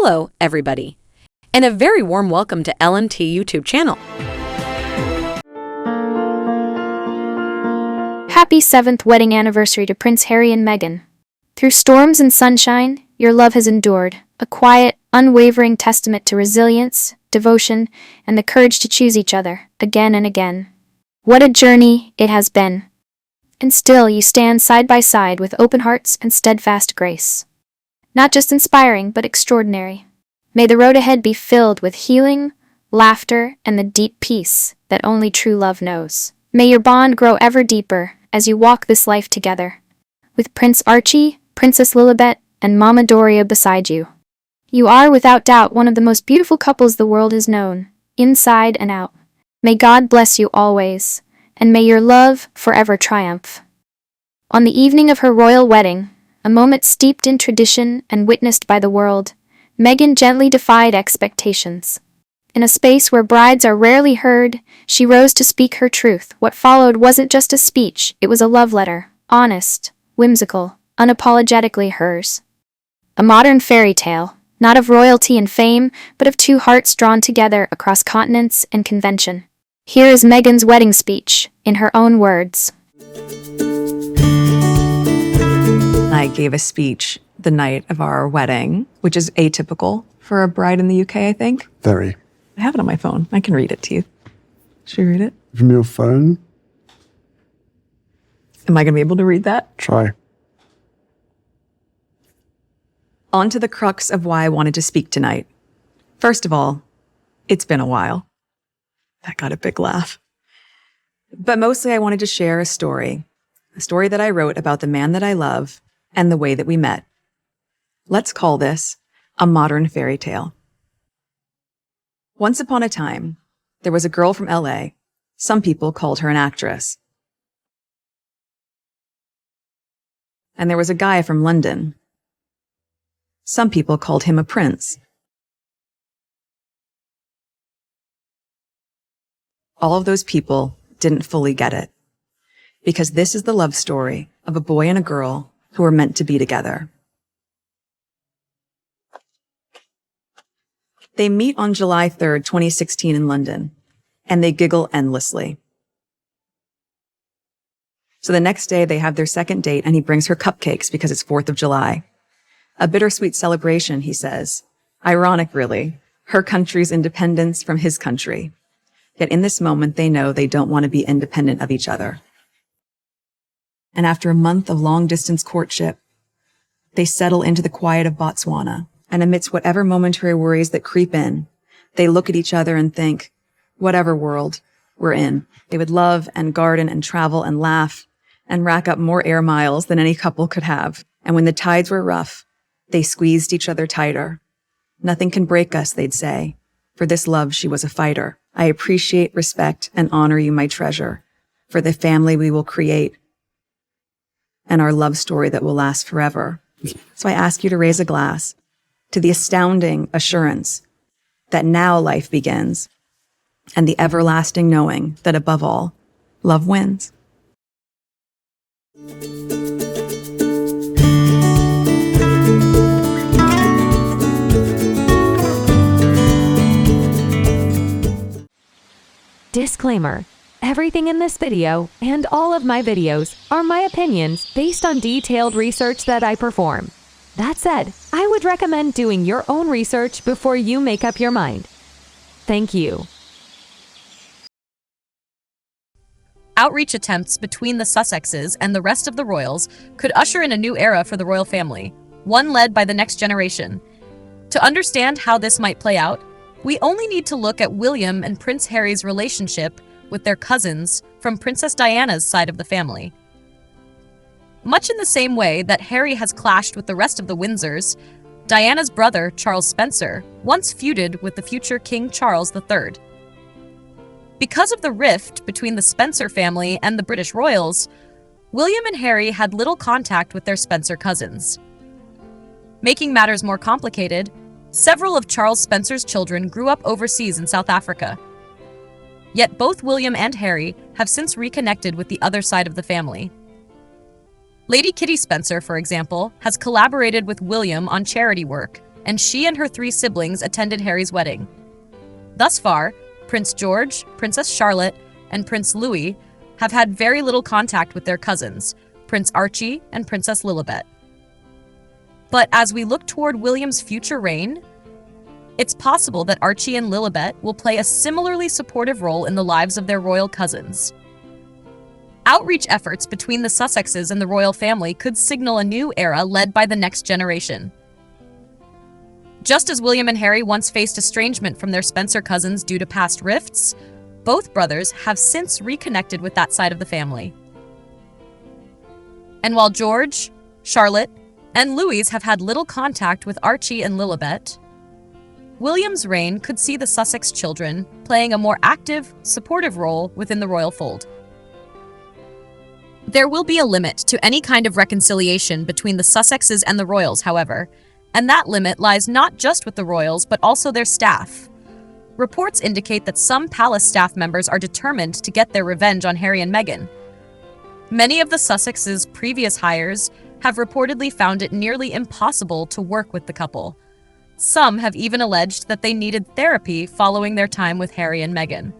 Hello, everybody, and a very warm welcome to LNT YouTube channel. Happy 7th wedding anniversary to Prince Harry and Meghan. Through storms and sunshine, your love has endured, a quiet, unwavering testament to resilience, devotion, and the courage to choose each other, again and again. What a journey it has been. And still you stand side by side with open hearts and steadfast grace. Not just inspiring, but extraordinary. May the road ahead be filled with healing, laughter, and the deep peace that only true love knows. May your bond grow ever deeper as you walk this life together, with Prince Archie, Princess Lilibet, and Mama Doria beside you. You are without doubt one of the most beautiful couples the world has known, inside and out. May God bless you always, and may your love forever triumph. On the evening of her royal wedding, a moment steeped in tradition and witnessed by the world, Meghan gently defied expectations. In a space where brides are rarely heard, she rose to speak her truth. What followed wasn't just a speech, it was a love letter, honest, whimsical, unapologetically hers. A modern fairy tale, not of royalty and fame, but of two hearts drawn together across continents and convention. Here is Meghan's wedding speech, in her own words. I gave a speech the night of our wedding, which is atypical for a bride in the UK, I think. Very. I have it on my phone. I can read it to you. Should we read it? From your phone? Am I going to be able to read that? Try. On to the crux of why I wanted to speak tonight. First of all, it's been a while. That got a big laugh. But mostly I wanted to share a story that I wrote about the man that I love and the way that we met. Let's call this a modern fairy tale. Once upon a time, there was a girl from LA. Some people called her an actress. And there was a guy from London. Some people called him a prince. All of those people didn't fully get it, because this is the love story of a boy and a girl who were meant to be together. They meet on July 3rd, 2016 in London, and they giggle endlessly. So the next day they have their second date, and he brings her cupcakes because it's 4th of July. A bittersweet celebration, he says. Ironic, really. Her country's independence from his country. Yet in this moment, they know they don't want to be independent of each other. And after a month of long-distance courtship, they settle into the quiet of Botswana. And amidst whatever momentary worries that creep in, they look at each other and think, whatever world we're in, they would love and garden and travel and laugh and rack up more air miles than any couple could have. And when the tides were rough, they squeezed each other tighter. Nothing can break us, they'd say. For this love, she was a fighter. I appreciate, respect, and honor you, my treasure, for the family we will create and our love story that will last forever. So I ask you to raise a glass to the astounding assurance that now life begins, and the everlasting knowing that above all, love wins. Disclaimer. Everything in this video and all of my videos are my opinions based on detailed research that I perform. That said, I would recommend doing your own research before you make up your mind. Thank you. Outreach attempts between the Sussexes and the rest of the royals could usher in a new era for the royal family, one led by the next generation. To understand how this might play out, we only need to look at William and Prince Harry's relationship with their cousins from Princess Diana's side of the family. Much in the same way that Harry has clashed with the rest of the Windsors, Diana's brother, Charles Spencer, once feuded with the future King Charles III. Because of the rift between the Spencer family and the British royals, William and Harry had little contact with their Spencer cousins. Making matters more complicated, several of Charles Spencer's children grew up overseas in South Africa. Yet both William and Harry have since reconnected with the other side of the family. Lady Kitty Spencer, for example, has collaborated with William on charity work, and she and her 3 siblings attended Harry's wedding. Thus far, Prince George, Princess Charlotte, and Prince Louis have had very little contact with their cousins, Prince Archie and Princess Lilibet. But as we look toward William's future reign, it's possible that Archie and Lilibet will play a similarly supportive role in the lives of their royal cousins. Outreach efforts between the Sussexes and the royal family could signal a new era led by the next generation. Just as William and Harry once faced estrangement from their Spencer cousins due to past rifts, both brothers have since reconnected with that side of the family. And while George, Charlotte, and Louis have had little contact with Archie and Lilibet, William's reign could see the Sussex children playing a more active, supportive role within the royal fold. There will be a limit to any kind of reconciliation between the Sussexes and the royals, however, and that limit lies not just with the royals but also their staff. Reports indicate that some palace staff members are determined to get their revenge on Harry and Meghan. Many of the Sussexes' previous hires have reportedly found it nearly impossible to work with the couple. Some have even alleged that they needed therapy following their time with Harry and Meghan.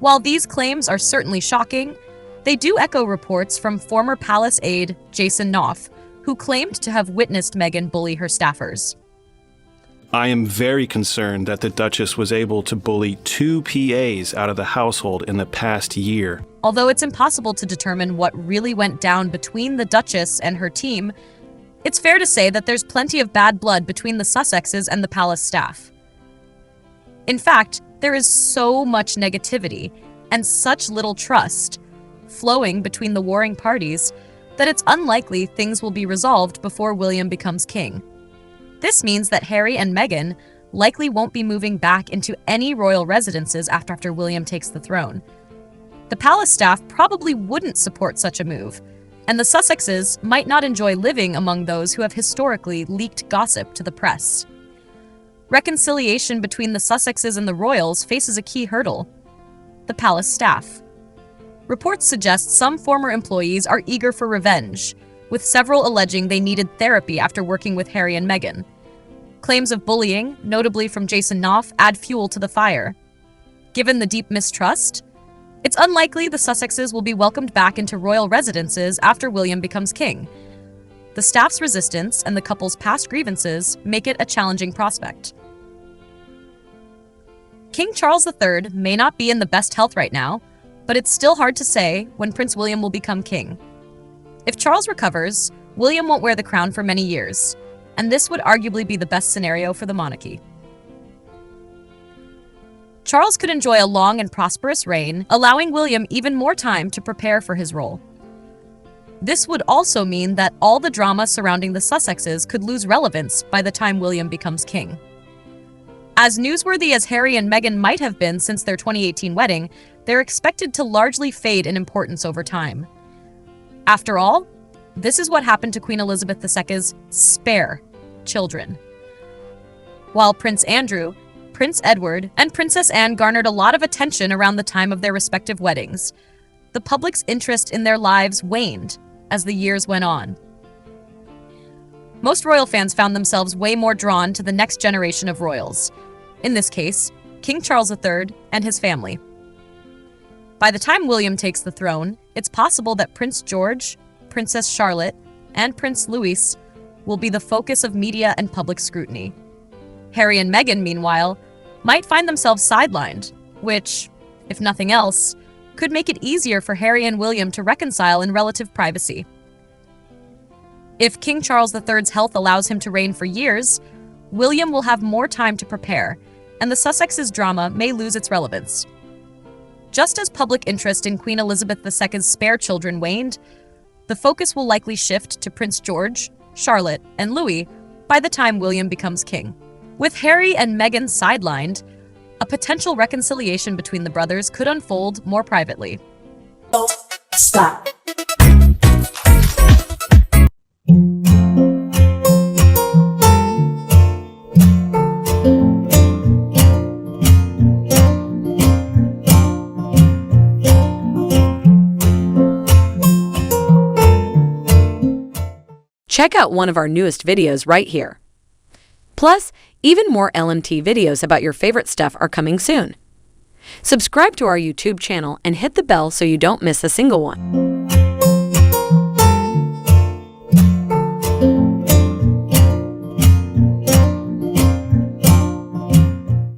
While these claims are certainly shocking, they do echo reports from former palace aide Jason Knopf, who claimed to have witnessed Meghan bully her staffers. I am very concerned that the Duchess was able to bully 2 PAs out of the household in the past year. Although it's impossible to determine what really went down between the Duchess and her team, it's fair to say that there's plenty of bad blood between the Sussexes and the palace staff. In fact, there is so much negativity and such little trust flowing between the warring parties that it's unlikely things will be resolved before William becomes king. This means that Harry and Meghan likely won't be moving back into any royal residences after William takes the throne. The palace staff probably wouldn't support such a move, and the Sussexes might not enjoy living among those who have historically leaked gossip to the press. Reconciliation between the Sussexes and the royals faces a key hurdle: the palace staff. Reports suggest some former employees are eager for revenge, with several alleging they needed therapy after working with Harry and Meghan. Claims of bullying, notably from Jason Knopf, add fuel to the fire. Given the deep mistrust, it's unlikely the Sussexes will be welcomed back into royal residences after William becomes king. The staff's resistance and the couple's past grievances make it a challenging prospect. King Charles III may not be in the best health right now, but it's still hard to say when Prince William will become king. If Charles recovers, William won't wear the crown for many years, and this would arguably be the best scenario for the monarchy. Charles could enjoy a long and prosperous reign, allowing William even more time to prepare for his role. This would also mean that all the drama surrounding the Sussexes could lose relevance by the time William becomes king. As newsworthy as Harry and Meghan might have been since their 2018 wedding, they're expected to largely fade in importance over time. After all, this is what happened to Queen Elizabeth II's spare children. While Prince Andrew, Prince Edward, and Princess Anne garnered a lot of attention around the time of their respective weddings, the public's interest in their lives waned as the years went on. Most royal fans found themselves way more drawn to the next generation of royals, in this case, King Charles III and his family. By the time William takes the throne, it's possible that Prince George, Princess Charlotte, and Prince Louis will be the focus of media and public scrutiny. Harry and Meghan, meanwhile, might find themselves sidelined, which, if nothing else, could make it easier for Harry and William to reconcile in relative privacy. If King Charles III's health allows him to reign for years, William will have more time to prepare, and the Sussexes' drama may lose its relevance. Just as public interest in Queen Elizabeth II's spare children waned, the focus will likely shift to Prince George, Charlotte, and Louis by the time William becomes king. With Harry and Meghan sidelined, a potential reconciliation between the brothers could unfold more privately. Stop. Check out one of our newest videos right here. Plus, even more LMT videos about your favorite stuff are coming soon. Subscribe to our YouTube channel and hit the bell so you don't miss a single one.